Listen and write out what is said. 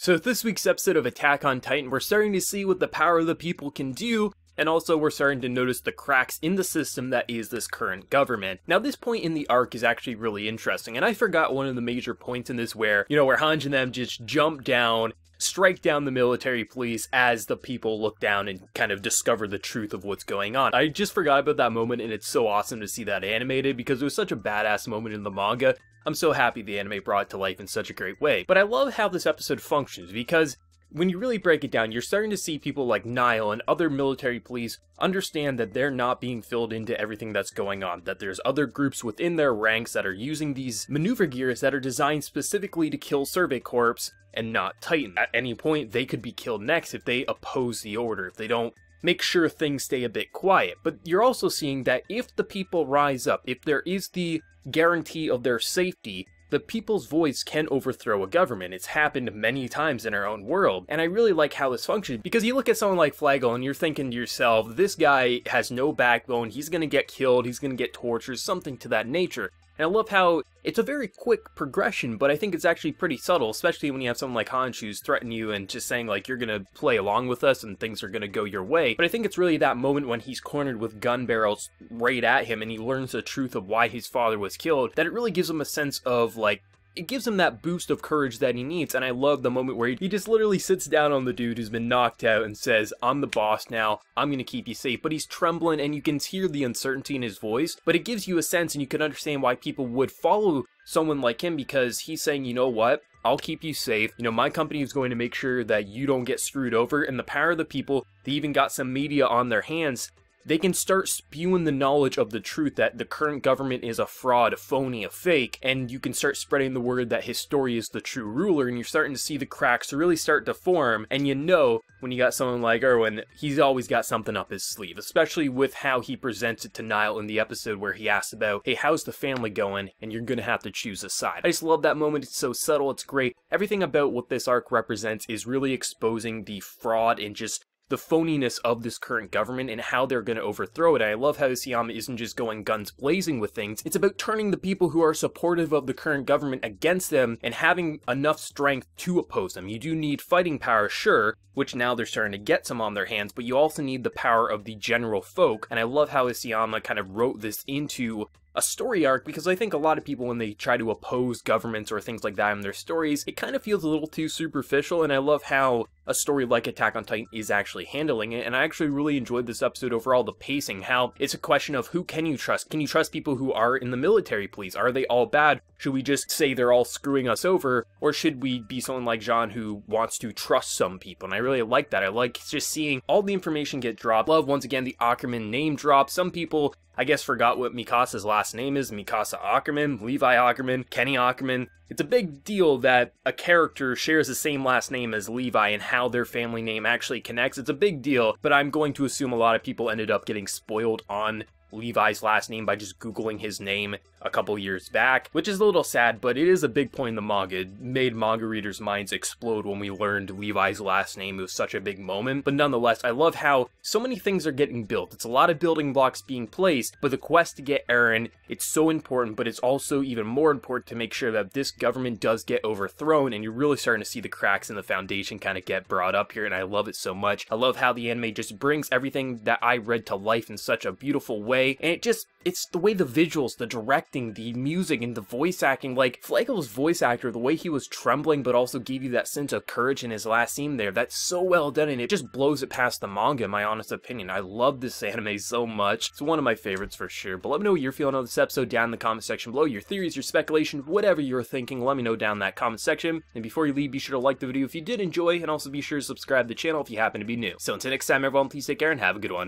So with this week's episode of Attack on Titan, we're starting to see what the power of the people can do, and also we're starting to notice the cracks in the system that is this current government. Now this point in the arc is actually really interesting, and I forgot one of the major points in this where Hange and them just jump down, strike down the military police as the people look down and kind of discover the truth of what's going on. I just forgot about that moment, and it's so awesome to see that animated because it was such a badass moment in the manga. I'm so happy the anime brought it to life in such a great way. But I love how this episode functions because when you really break it down, you're starting to see people like Nile and other military police understand that they're not being filled into everything that's going on, that there's other groups within their ranks that are using these maneuver gears that are designed specifically to kill Survey Corps and not Titan. At any point, they could be killed next if they oppose the order, if they don't make sure things stay a bit quiet. But you're also seeing that if the people rise up, if there is the guarantee of their safety, the people's voice can overthrow a government. It's happened many times in our own world, and I really like how this functions, because you look at someone like Flagel and you're thinking to yourself, this guy has no backbone, he's gonna get killed, he's gonna get tortured, something to that nature. And I love how it's a very quick progression, but I think it's actually pretty subtle, especially when you have someone like Hange who's threatening you and just saying like, you're gonna play along with us and things are gonna go your way. But I think it's really that moment when he's cornered with gun barrels right at him and he learns the truth of why his father was killed, that it really gives him a sense of like, it gives him that boost of courage that he needs. And I love the moment where he just literally sits down on the dude who's been knocked out and says, I'm the boss now, I'm gonna keep you safe. But he's trembling and you can hear the uncertainty in his voice, but it gives you a sense and you can understand why people would follow someone like him, because he's saying, you know what, I'll keep you safe. My company is going to make sure that you don't get screwed over. And the power of the people, they even got some media on their hands. They can start spewing the knowledge of the truth that the current government is a fraud, a phony, a fake, and you can start spreading the word that his story is the true ruler, and you're starting to see the cracks really start to form, and when you got someone like Erwin, he's always got something up his sleeve, especially with how he presents it to Nile in the episode where he asks about, hey, how's the family going, and you're gonna have to choose a side. I just love that moment, it's so subtle, it's great. Everything about what this arc represents is really exposing the fraud and just the phoniness of this current government and how they're going to overthrow it. And I love how Isayama isn't just going guns blazing with things. It's about turning the people who are supportive of the current government against them and having enough strength to oppose them. You do need fighting power, sure, which now they're starting to get some on their hands, but you also need the power of the general folk. And I love how Isayama kind of wrote this into a story arc, because I think a lot of people, when they try to oppose governments or things like that in their stories, it kind of feels a little too superficial, and I love how a story like Attack on Titan is actually handling it. And I actually really enjoyed this episode overall, the pacing, how it's a question of who can you trust? Can you trust people who are in the military police? Are they all bad? Should we just say they're all screwing us over? Or should we be someone like Jean who wants to trust some people? And I really like that. I like just seeing all the information get dropped. Love, once again, the Ackerman name drop. Some people, I guess, forgot what Mikasa's last name is. Mikasa Ackerman, Levi Ackerman, Kenny Ackerman. It's a big deal that a character shares the same last name as Levi and how their family name actually connects. It's a big deal, but I'm going to assume a lot of people ended up getting spoiled on Levi's last name by just Googling his name a couple years back, which is a little sad, but it is a big point in the manga. It made manga readers' minds explode when we learned Levi's last name. It was such a big moment, but nonetheless, I love how so many things are getting built. It's a lot of building blocks being placed, but the quest to get Eren, it's so important, but it's also even more important to make sure that this government does get overthrown, and you're really starting to see the cracks in the foundation kind of get brought up here, and I love it so much. I love how the anime just brings everything that I read to life in such a beautiful way, and it's the way the visuals, the directing, the music, and the voice acting, like Flagel's voice actor, the way he was trembling but also gave you that sense of courage in his last scene there, that's so well done, and it just blows it past the manga, in my honest opinion. I love this anime so much. It's one of my favorites for sure, but let me know what you're feeling on this episode down in the comment section below. Your theories, your speculation, whatever you're thinking, let me know down in that comment section. And before you leave, be sure to like the video if you did enjoy, and also be sure to subscribe to the channel if you happen to be new. So until next time, everyone, please take care and have a good one.